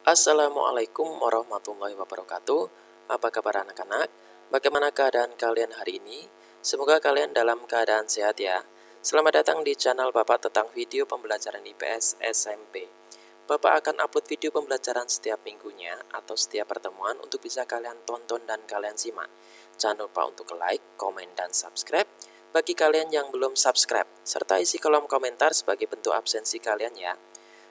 Assalamualaikum warahmatullahi wabarakatuh. Apa kabar anak-anak? Bagaimana keadaan kalian hari ini? Semoga kalian dalam keadaan sehat ya. Selamat datang di channel Bapak tentang video pembelajaran IPS SMP. Bapak akan upload video pembelajaran setiap minggunya atau setiap pertemuan untuk bisa kalian tonton dan kalian simak. Jangan lupa untuk like, komen, dan subscribe bagi kalian yang belum subscribe, serta isi kolom komentar sebagai bentuk absensi kalian ya.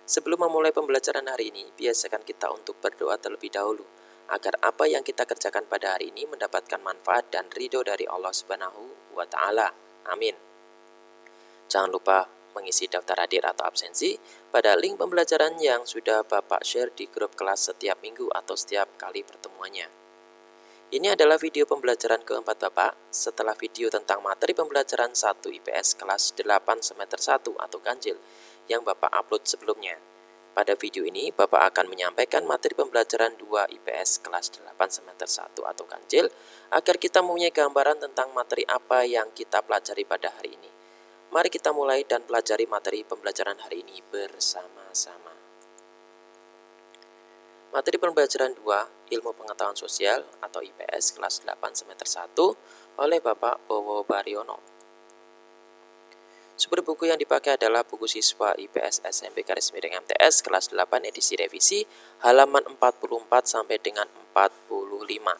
Sebelum memulai pembelajaran hari ini, biasakan kita untuk berdoa terlebih dahulu, agar apa yang kita kerjakan pada hari ini mendapatkan manfaat dan ridho dari Allah Subhanahu wa Ta'ala. Amin. Jangan lupa mengisi daftar hadir atau absensi pada link pembelajaran yang sudah Bapak share di grup kelas setiap minggu atau setiap kali pertemuannya. Ini adalah video pembelajaran keempat Bapak setelah video tentang materi pembelajaran 1 IPS kelas 8 semester 1 atau ganjil yang Bapak upload sebelumnya. Pada video ini, Bapak akan menyampaikan materi pembelajaran 2 IPS kelas 8 semester 1 atau ganjil agar kita mempunyai gambaran tentang materi apa yang kita pelajari pada hari ini. Mari kita mulai dan pelajari materi pembelajaran hari ini bersama-sama. Materi pembelajaran 2 Ilmu Pengetahuan Sosial atau IPS kelas 8 semester 1 oleh Bapak Bowo Baryono. Sumber buku yang dipakai adalah buku siswa IPS SMP _MTS kelas 8 edisi revisi halaman 44 sampai dengan 45.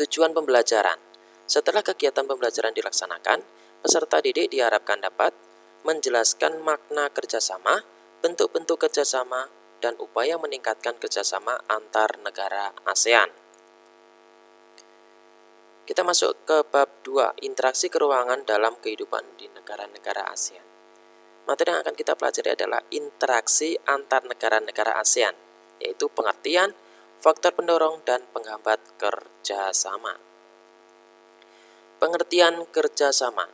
Tujuan pembelajaran. Setelah kegiatan pembelajaran dilaksanakan, peserta didik diharapkan dapat menjelaskan makna kerjasama, bentuk-bentuk kerjasama, dan upaya meningkatkan kerjasama antar negara ASEAN. Kita masuk ke bab 2, interaksi keuangan dalam kehidupan di negara-negara ASEAN. Materi yang akan kita pelajari adalah interaksi antar negara-negara ASEAN, yaitu pengertian, faktor pendorong, dan penghambat kerjasama. Pengertian kerjasama.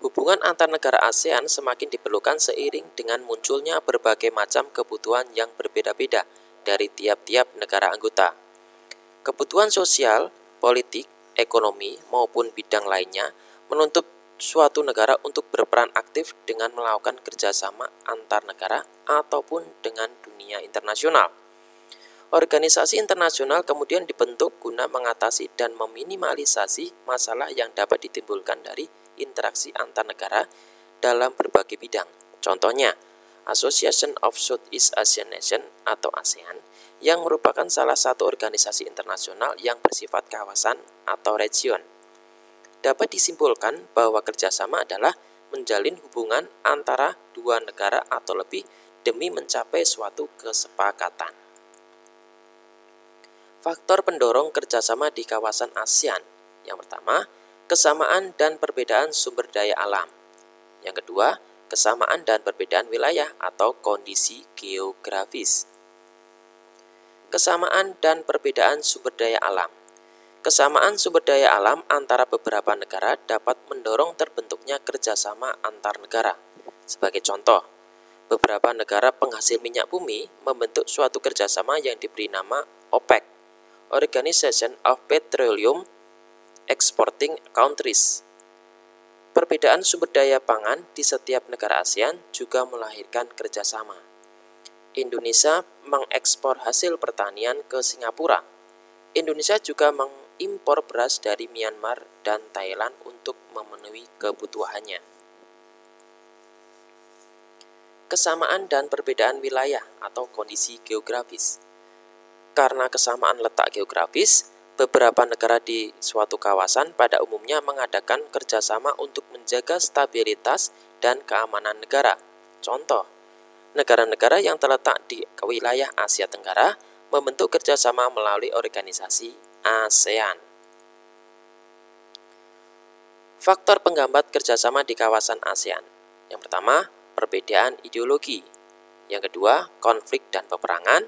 Hubungan antar negara ASEAN semakin diperlukan seiring dengan munculnya berbagai macam kebutuhan yang berbeda-beda dari tiap-tiap negara anggota. Kebutuhan sosial, politik, ekonomi, maupun bidang lainnya menuntut suatu negara untuk berperan aktif dengan melakukan kerjasama antar negara ataupun dengan dunia internasional. Organisasi internasional kemudian dibentuk guna mengatasi dan meminimalisasi masalah yang dapat ditimbulkan dari interaksi antar negara dalam berbagai bidang. Contohnya, Association of Southeast Asian Nations atau ASEAN yang merupakan salah satu organisasi internasional yang bersifat kawasan atau region. Dapat disimpulkan bahwa kerjasama adalah menjalin hubungan antara dua negara atau lebih demi mencapai suatu kesepakatan. Faktor pendorong kerjasama di kawasan ASEAN. Yang pertama, kesamaan dan perbedaan sumber daya alam. Yang kedua, kesamaan dan perbedaan wilayah atau kondisi geografis. Kesamaan dan perbedaan sumber daya alam. Kesamaan sumber daya alam antara beberapa negara dapat mendorong terbentuknya kerjasama antar negara. Sebagai contoh, beberapa negara penghasil minyak bumi membentuk suatu kerjasama yang diberi nama OPEC, Organization of Petroleum Exporting Countries. Perbedaan sumber daya pangan di setiap negara ASEAN juga melahirkan kerjasama. Indonesia mengekspor hasil pertanian ke Singapura. Indonesia juga mengimpor beras dari Myanmar dan Thailand untuk memenuhi kebutuhannya. Kesamaan dan perbedaan wilayah atau kondisi geografis. Karena kesamaan letak geografis, beberapa negara di suatu kawasan pada umumnya mengadakan kerjasama untuk menjaga stabilitas dan keamanan negara. Contoh, negara-negara yang terletak di wilayah Asia Tenggara membentuk kerjasama melalui organisasi ASEAN. Faktor penghambat kerjasama di kawasan ASEAN. Yang pertama, perbedaan ideologi. Yang kedua, konflik dan peperangan.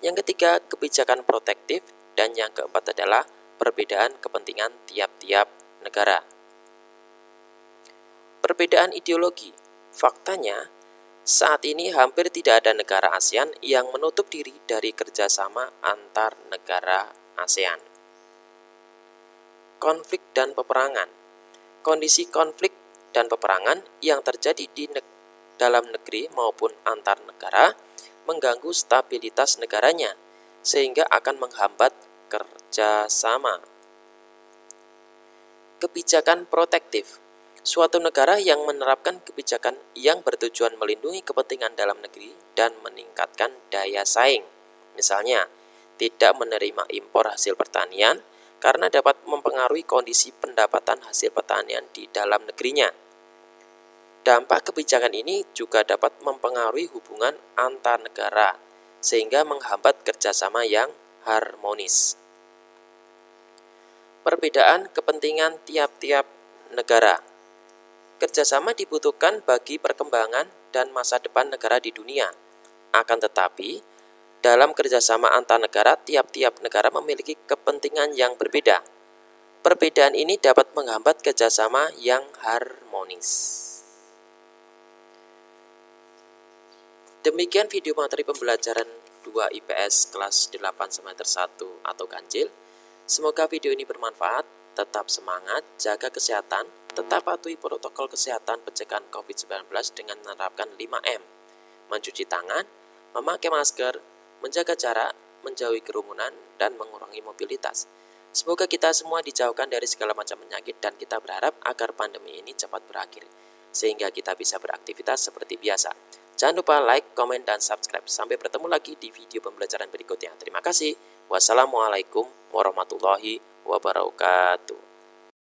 Yang ketiga, kebijakan protektif. Dan yang keempat adalah perbedaan kepentingan tiap-tiap negara. Perbedaan ideologi. Faktanya, saat ini hampir tidak ada negara ASEAN yang menutup diri dari kerjasama antar negara ASEAN. Konflik dan peperangan. Kondisi konflik dan peperangan yang terjadi di dalam negeri maupun antar negara mengganggu stabilitas negaranya, sehingga akan menghambat kerjasama. Kebijakan protektif. Suatu negara yang menerapkan kebijakan yang bertujuan melindungi kepentingan dalam negeri dan meningkatkan daya saing. Misalnya, tidak menerima impor hasil pertanian karena dapat mempengaruhi kondisi pendapatan hasil pertanian di dalam negerinya. Dampak kebijakan ini juga dapat mempengaruhi hubungan antar negara, sehingga menghambat kerjasama yang harmonis. Perbedaan kepentingan tiap-tiap negara. Kerjasama dibutuhkan bagi perkembangan dan masa depan negara di dunia. Akan tetapi, dalam kerjasama antar negara, tiap-tiap negara memiliki kepentingan yang berbeda. Perbedaan ini dapat menghambat kerjasama yang harmonis. Demikian video materi pembelajaran 2 IPS kelas 8 semester 1 atau ganjil. Semoga video ini bermanfaat, tetap semangat, jaga kesehatan, tetap patuhi protokol kesehatan pencegahan COVID-19 dengan menerapkan 5M, mencuci tangan, memakai masker, menjaga jarak, menjauhi kerumunan, dan mengurangi mobilitas. Semoga kita semua dijauhkan dari segala macam penyakit dan kita berharap agar pandemi ini cepat berakhir, sehingga kita bisa beraktivitas seperti biasa. Jangan lupa like, komen, dan subscribe. Sampai bertemu lagi di video pembelajaran berikutnya. Terima kasih. Wassalamualaikum warahmatullahi wabarakatuh.